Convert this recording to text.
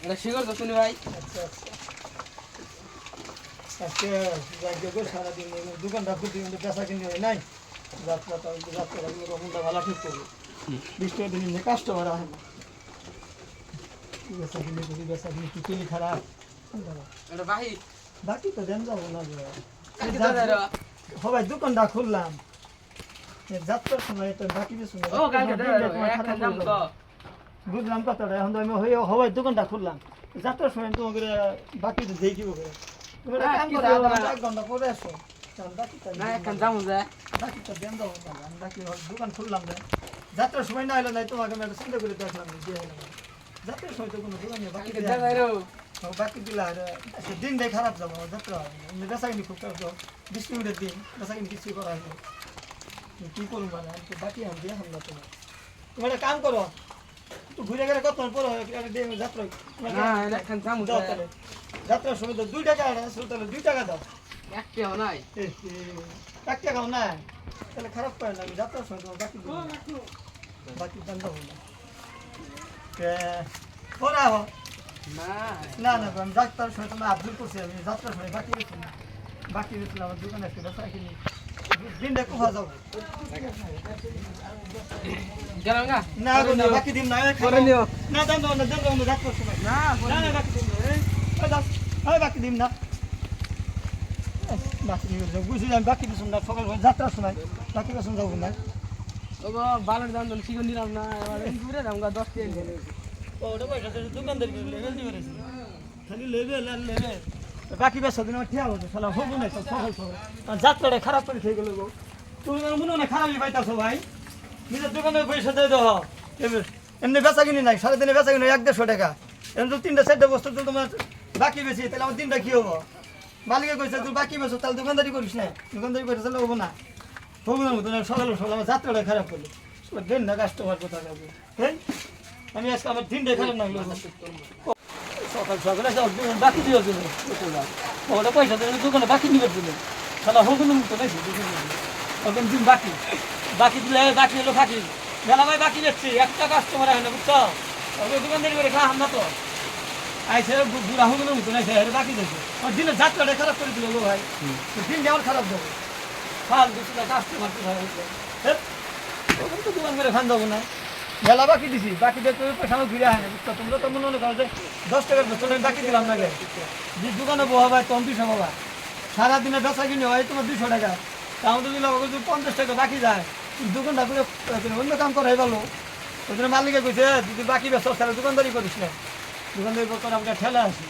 এটা শিখর তো শুনি ভাই। আচ্ছা আচ্ছা আজকে যাকে সারাদিন দোকানটা খুঁটি কিন্তু বেচা কিনে হয় নাই যাত্রা রকমটা ভালো ঠিক করবো বৃষ্টির দিন কাস্টমার আসে না বেচা কিনে করি বেচা কিনে কি কিনি খারাপ এটা ভাই বাকি তো দেন যাবো না কাকে দাদা রে সবাই দোকানটা খুললাম যাত্রার সময় তো বাকি কিছু ও কাকে দাদা একটা দাম তো বুঝলাম কথাটা এখন তো আমি সবাই দোকানটা খুললাম যাত্রার সময় তোমাকে বাকি তো দেখি করে তুমি একটা কাম করে এক ঘন্টা পরে আসো না এখন যামু যায় বাকিটা দেন দাও আমি বাকি দোকান খুললাম না যাত্রার সময় না হলে নাই তোমাকে আমি একটা চিন্তা করে দেখলাম দিয়ে হলাম যাত্রার সময় তো কোনো দোকানে বাকি কাকে দাদা রে বাকি দিলে আর দিনটাই খারাপ যাবো যাত্রা বেচা কিনি খুব খারাপ যাবো ডিস্ট্রিবিউটের দিন বেচা কিনি কিছু করা হয়নি কি করুন মানে আমি তো বাকি আমি দিয়ে হামলা তোমার তুমি একটা কাম করো একটু ঘুরে গেলে কত পর যাত্রা না এখন যামু দাও যায় তাহলে যাত্রার সময় তো 2 টাকা আসলে তাহলে 2 টাকা দাও একটাও নাই 1 টাকাও না তাহলে খারাপ করে না আমি যাত্রার সময় তোমার বাকি দেবো না। বাকি দাম দেবো না পরে আহ না না না আমি যাত্রার সময় তোমার আব্দুল করছি আমি যাত্রার সময় বাকি রেখেছি না বাকি রেখেছিল আমার দোকানে একটা ব্যবসা কিনি দিনটা কোথা যাবো গেলাম না না গো না বাকি দিন না করে নিও না দাম দাও না যাত্রার সময় না না না বাকি দিন বাকি দিন না বাকি বুঝি আমি বাকি দিন না সকাল যাত্রার সময় বাকি বেসন যাবো না ও বালার দাম তো শিখর নিলাম না এবার ঘুরে দাম 10 টাকা দিলে ওটা পয়সা দোকানদার লেভেল দিয়ে রেছি খালি লেভেল আর লেভেল বাকি বেসা দিন ঠিক আছে শালা হবো না সকাল সকাল যাত্রাটা খারাপ করে খেয়ে গেল গো তুমি মনে মনে খারাপই পাইতাছো ভাই নিজের দোকানে পয়সা দিয়ে দাও এমনি বেচা কিনি নাই সারাদিনে বেচা কিনি 150 টাকা এমনি তো 3-4টা বস্তু তো তোমার বাকি বেশি তাহলে আমার দিনটা কি হবো মালিকে কইছে তুই বাকি বেছো তাহলে দোকানদারি করিস না দোকানদারি করে তাহলে হবো না মতো সকাল সকাল আমার যাত্রাটা খারাপ করলো দেন না কাস্টমার কোথা যাবো হ্যাঁ আমি আজকে আমার দিনটা খারাপ না সকাল সকালে বাকি দিয়ে দেবে ওটা পয়সা দেবে দোকানে বাকি নিবে দিলে তাহলে হবো না তো নাকি ওরকম দিন বাকি বাকি দিলে বাকি হলো ফাঁকি বেলা ভাই বাকি যাচ্ছি একটা কাস্টমার হয় না বুঝছো ওকে দোকানদারি করে খাওয়া আমরা তো আইসে বুড়া হবো না মতো না বাকি যাচ্ছে ওর দিনের যাত্রাটা খারাপ করে দিল ভাই দিনটা আমার খারাপ যাবো ফাল দিচ্ছিল কাস্টমার ওখানে তো দোকান করে খান যাবো না বেলা বাকি দিছি বাকি দিয়ে পয়সা আমার ঘুরে হয় না বুঝছো তোমরা তো মনে করো যে 10 টাকার বছর বাকি দিলাম না যে দোকানে বহা ভাই তখন 200 বাবা সারাদিনে বেচা কিনে হয় তোমার 200 টাকা তাও যদি 50 টাকা বাকি যায় দোকানটা করে অন্য কাম করাই ভালো ওই জন্য মালিকে কইছে যদি বাকি বেচো তাহলে দোকানদারি করিস না দোকানদারি করে আমাকে ঠেলা আছে